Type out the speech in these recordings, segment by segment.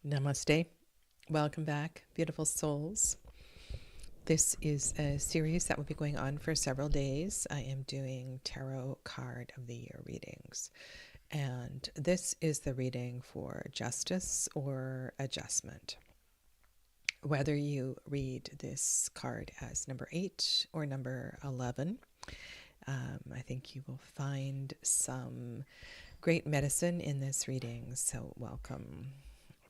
Namaste. Welcome back, beautiful souls. This is a series that will be going on for several days. I am doing Tarot Card of the Year readings. And this is the reading for justice or adjustment. Whether you read this card as number 8 or number 11, I think you will find some great medicine in this reading. So welcome.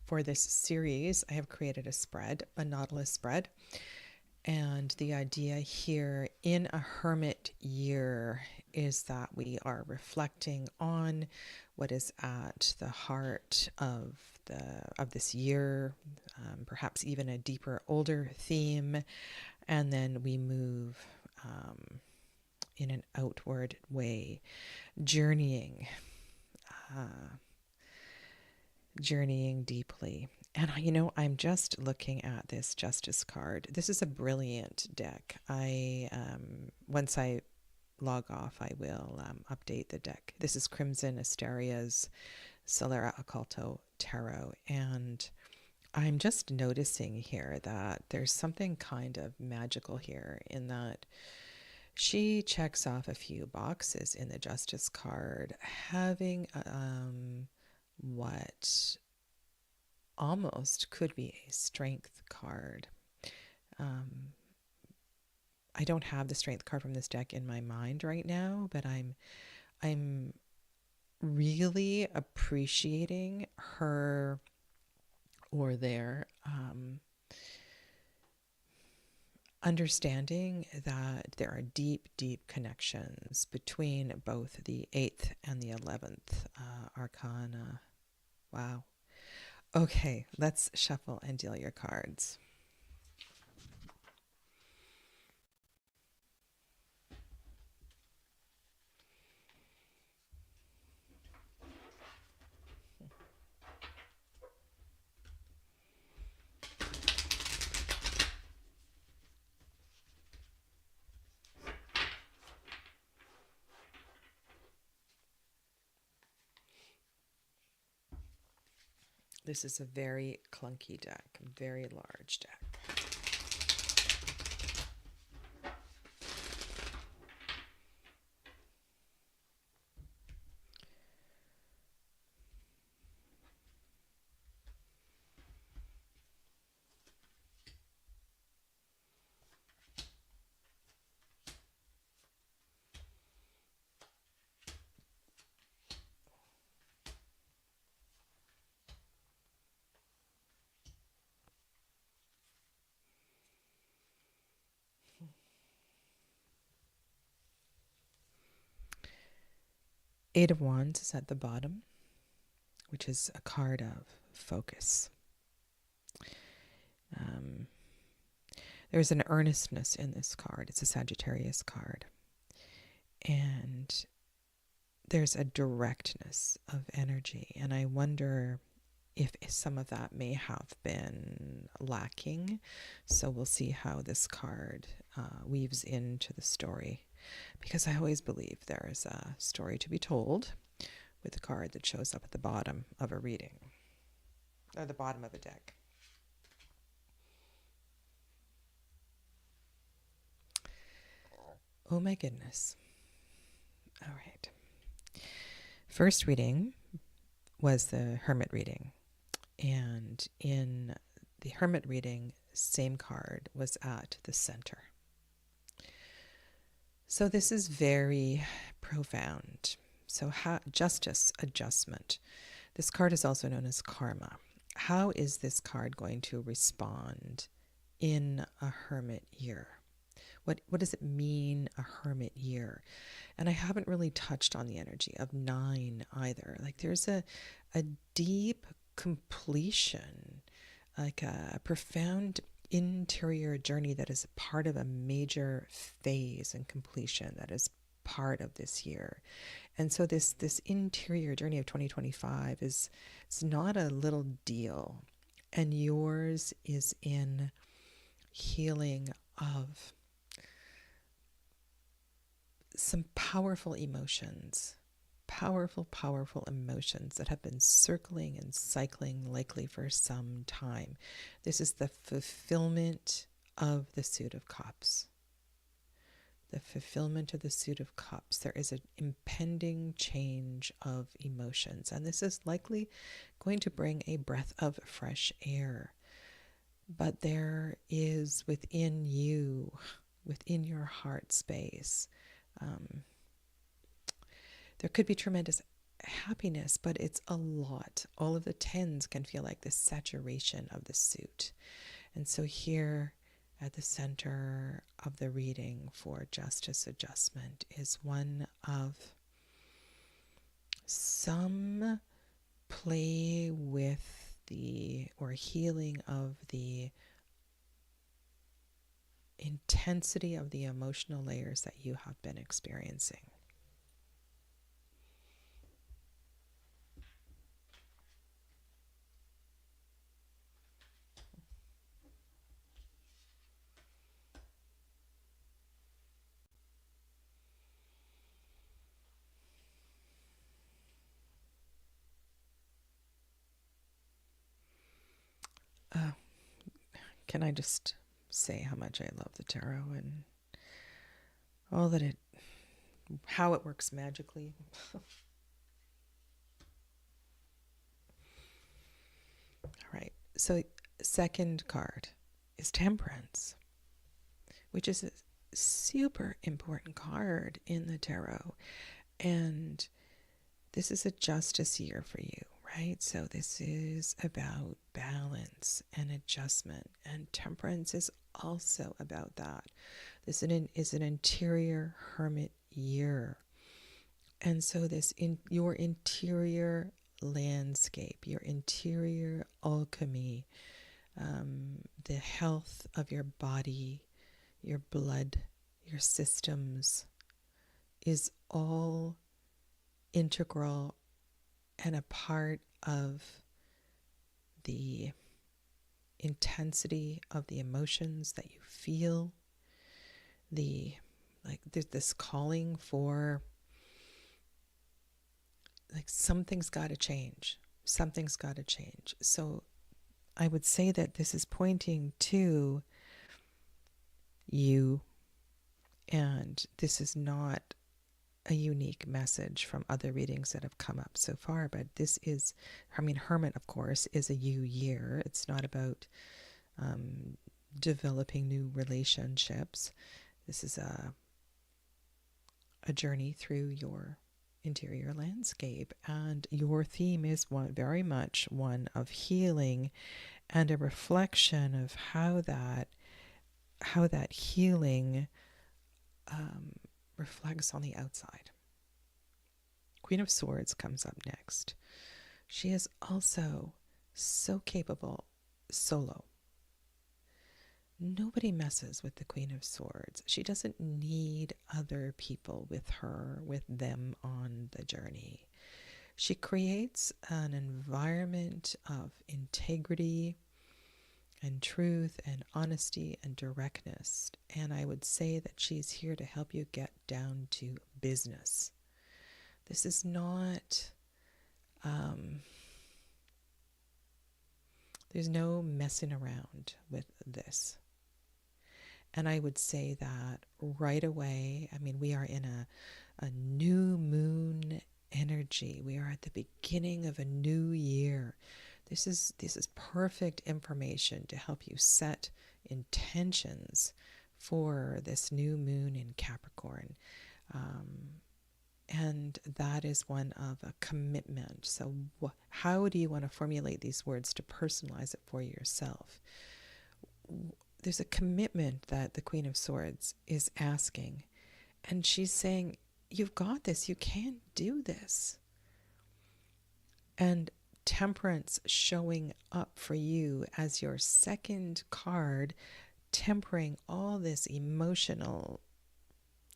For this series, I have created a spread, a Nautilus spread. And the idea here in a hermit year is that we are reflecting on what is at the heart of this year, perhaps even a deeper, older theme, and then we move in an outward way, journeying deeply. And I'm just looking at this Justice card. This is a brilliant deck. Once I log off, I will update the deck. This is Crimson Asteria's Solera Occulto Tarot, and I'm just noticing here that there's something kind of magical here in that she checks off a few boxes in the Justice card, having what almost could be a strength card. I don't have the strength card from this deck in my mind right now, but I'm really appreciating her or their understanding that there are deep, deep connections between both the 8th and the 11th arcana. Wow. Okay, let's shuffle and deal your cards. This is a very clunky deck, very large deck. Eight of Wands is at the bottom, which is a card of focus. There's an earnestness in this card. It's a Sagittarius card. And there's a directness of energy. And I wonder if some of that may have been lacking. So we'll see how this card weaves into the story. Because I always believe there is a story to be told with the card that shows up at the bottom of a reading, or the bottom of a deck. Oh my goodness. All right. First reading was the Hermit reading. And in the Hermit reading, same card was at the center. So this is very profound. So justice, adjustment. This card is also known as karma. How is this card going to respond in a hermit year? What does it mean, a hermit year? And I haven't really touched on the energy of 9 either. Like there's a deep completion, like a profound interior journey that is part of a major phase and completion that is part of this year. And so this interior journey of 2025 it's not a little deal. And yours is in healing of some powerful emotions powerful, powerful emotions that have been circling and cycling likely for some time. This is the fulfillment of the suit of cups. The fulfillment of the suit of cups. There is an impending change of emotions, and this is likely going to bring a breath of fresh air. But there is within you, within your heart space, there could be tremendous happiness, but it's a lot. All of the tens can feel like this saturation of the suit. And so here at the center of the reading for justice adjustment is one of some play with the, or healing of the intensity of the emotional layers that you have been experiencing. Can I just say how much I love the tarot and all that it, how it works magically. All right, so second card is Temperance, which is a super important card in the tarot. And this is a justice year for you, right? So this is about balance and adjustment, and Temperance is also about that. This is an interior hermit year. And so this, in your interior landscape, your interior alchemy, the health of your body, your blood, your systems is all integral and a part of the intensity of the emotions that you feel. There's this calling for, like, something's got to change. Something's got to change. So I would say that this is pointing to you, and this is not a unique message from other readings that have come up so far, but this is, Hermit, of course, is a you year. It's not about developing new relationships. This is a journey through your interior landscape, and your theme is very much one of healing and a reflection of how that healing reflects on the outside. Queen of Swords comes up next. She is also so capable solo. Nobody messes with the Queen of Swords. She doesn't need other people with her, with them on the journey. She creates an environment of integrity and truth and honesty and directness. And I would say that she's here to help you get down to business. This is not, there's no messing around with this. And I would say that right away, we are in a new moon energy. We are at the beginning of a new year. This is perfect information to help you set intentions for this new moon in Capricorn. And that is one of a commitment. So how do you want to formulate these words to personalize it for yourself? There's a commitment that the Queen of Swords is asking. And she's saying, you've got this. You can do this. And Temperance showing up for you as your second card, tempering all this emotional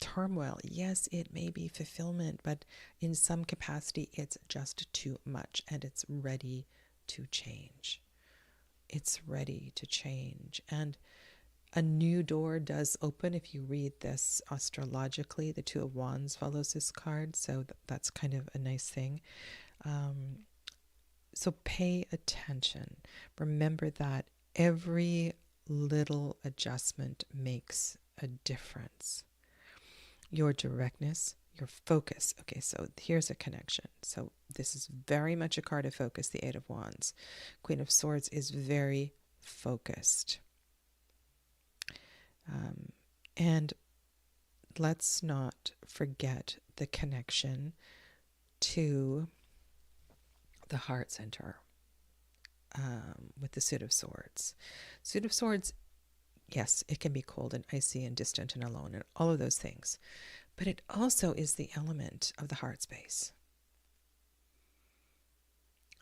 turmoil. Yes, it may be fulfillment, but in some capacity, it's just too much, and it's ready to change. It's ready to change. And a new door does open if you read this astrologically. The Two of Wands follows this card, so that's kind of a nice thing. So pay attention. Remember that every little adjustment makes a difference. Your directness, your focus. Okay, so here's a connection. So this is very much a card of focus, the Eight of Wands. Queen of Swords is very focused. And let's not forget the connection to the heart center with the Suit of Swords. Suit of Swords, yes, it can be cold and icy and distant and alone and all of those things. But it also is the element of the heart space.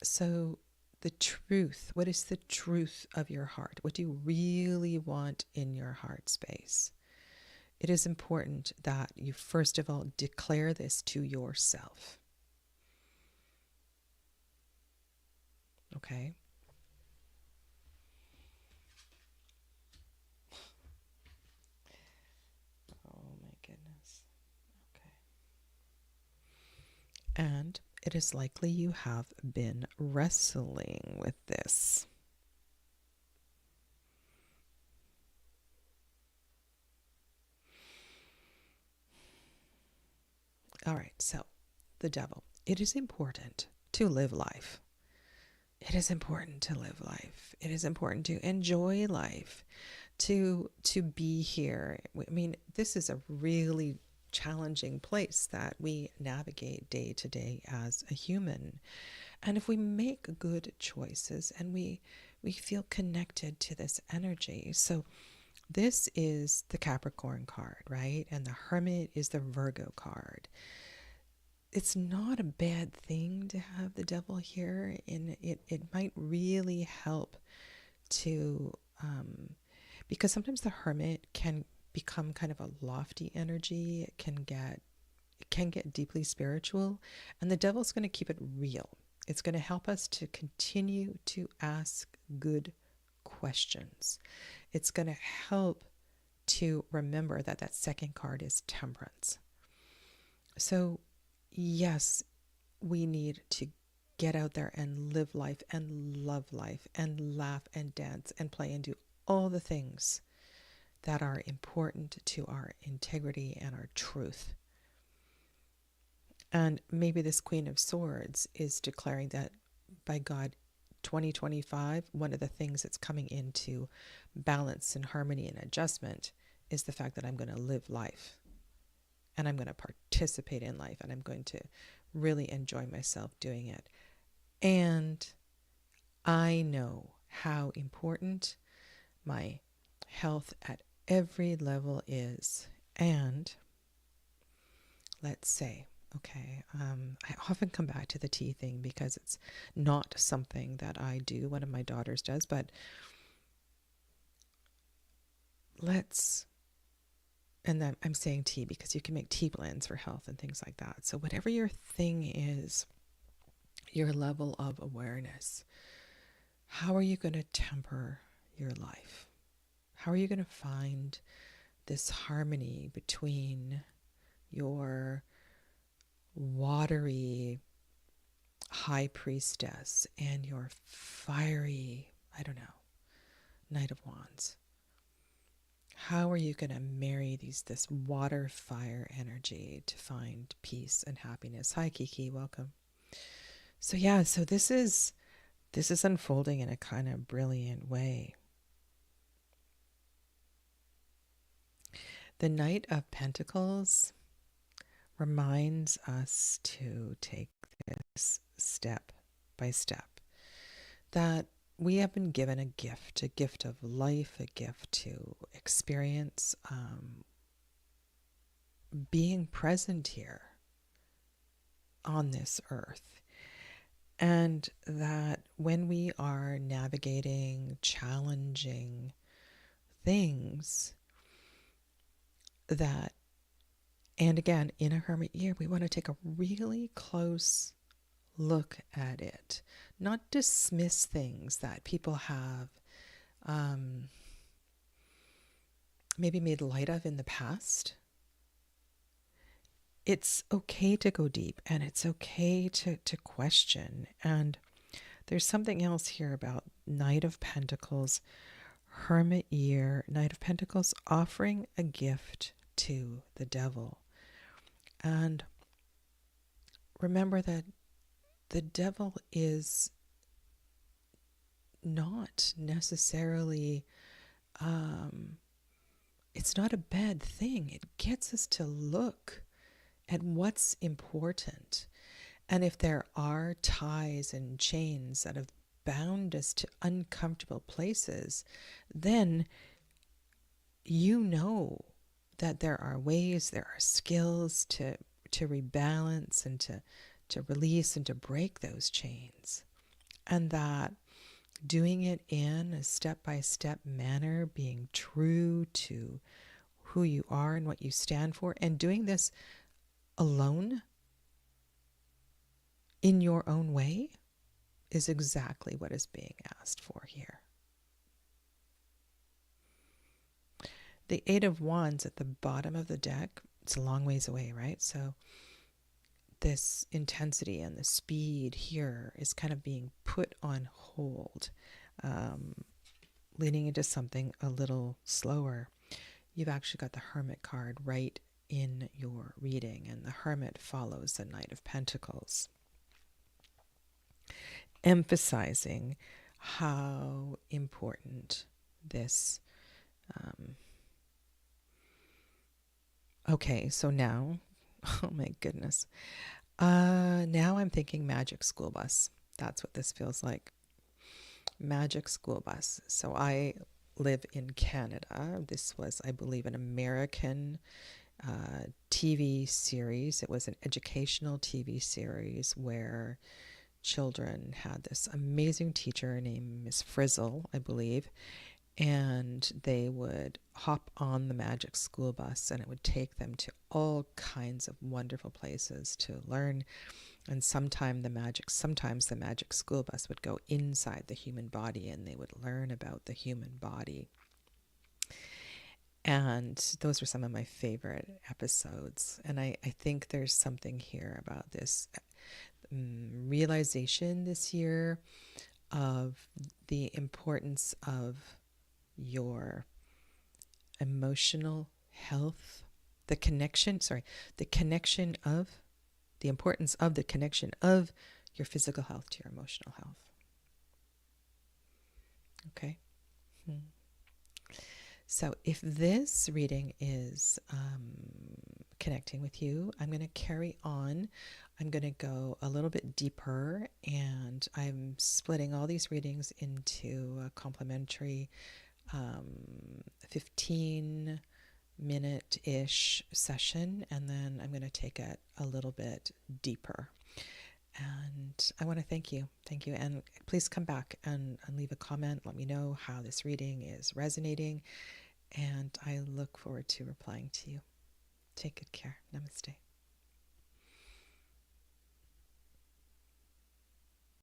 So the truth, what is the truth of your heart? What do you really want in your heart space? It is important that you first of all declare this to yourself. Okay? Oh my goodness. Okay. And it is likely you have been wrestling with this. All right, so the devil. It is important to live life. It is important to live life. It is important to enjoy life, to be here. I mean, this is a really challenging place that we navigate day to day as a human. And if we make good choices and we feel connected to this energy. So this is the Capricorn card, right? And the Hermit is the Virgo card. It's not a bad thing to have the devil here, and it might really help to, because sometimes the Hermit can become kind of a lofty energy. It can get deeply spiritual, and the devil's going to keep it real. It's going to help us to continue to ask good questions. It's going to help to remember that that second card is temperance. So yes, we need to get out there and live life and love life and laugh and dance and play and do all the things that are important to our integrity and our truth. And maybe this Queen of Swords is declaring that, by God, 2025, one of the things that's coming into balance and harmony and adjustment is the fact that I'm going to live life and I'm going to participate in life and I'm going to really enjoy myself doing it. And I know how important my health at every level is. And let's say, okay, I often come back to the tea thing because it's not something that I do. One of my daughters does, but and then I'm saying tea because you can make tea blends for health and things like that. So whatever your thing is, your level of awareness, how are you going to temper your life? How are you going to find this harmony between your watery high priestess and your fiery, I don't know, Knight of Wands? How are you going to marry this water fire energy to find peace and happiness? Hi Kiki, welcome. So yeah, so this is unfolding in a kind of brilliant way. The Knight of Pentacles reminds us to take this step by step, that we have been given a gift of life, a gift to experience being present here on this earth. And that when we are navigating challenging things, that, and again, in a hermit year, we want to take a really close look at it, not dismiss things that people have maybe made light of in the past. It's okay to go deep, and it's okay to question. And there's something else here about Knight of Pentacles, Hermit year, Knight of Pentacles offering a gift to the devil. And remember that the devil is not necessarily, it's not a bad thing. It gets us to look at what's important. And if there are ties and chains that have bound us to uncomfortable places, then you know that there are ways, there are skills to rebalance and to release and to break those chains. And that doing it in a step-by-step manner, being true to who you are and what you stand for, and doing this alone in your own way is exactly what is being asked for here. The Eight of Wands at the bottom of the deck, it's a long ways away, right? So this intensity and the speed here is kind of being put on hold, leading into something a little slower. You've actually got the Hermit card right in your reading, and the Hermit follows the Knight of Pentacles, emphasizing how important this. Okay, so now, oh my goodness, now I'm thinking magic school bus. That's what this feels like. Magic school bus. So I live in Canada. This was, I believe, an American TV series. It was an educational TV series where children had this amazing teacher named Miss Frizzle, I believe, and they would hop on the magic school bus and it would take them to all kinds of wonderful places to learn. And sometimes the magic school bus would go inside the human body and they would learn about the human body. And those were some of my favorite episodes. And I think there's something here about this realization this year of the importance of your emotional health, the importance of the connection of your physical health to your emotional health. Okay? So if this reading is connecting with you, I'm going to carry on. I'm going to go a little bit deeper, and I'm splitting all these readings into a complimentary 15-minute-ish session, and then I'm going to take it a little bit deeper. And I want to thank you. And please come back and leave a comment. Let me know how this reading is resonating. And I look forward to replying to you. Take good care. Namaste.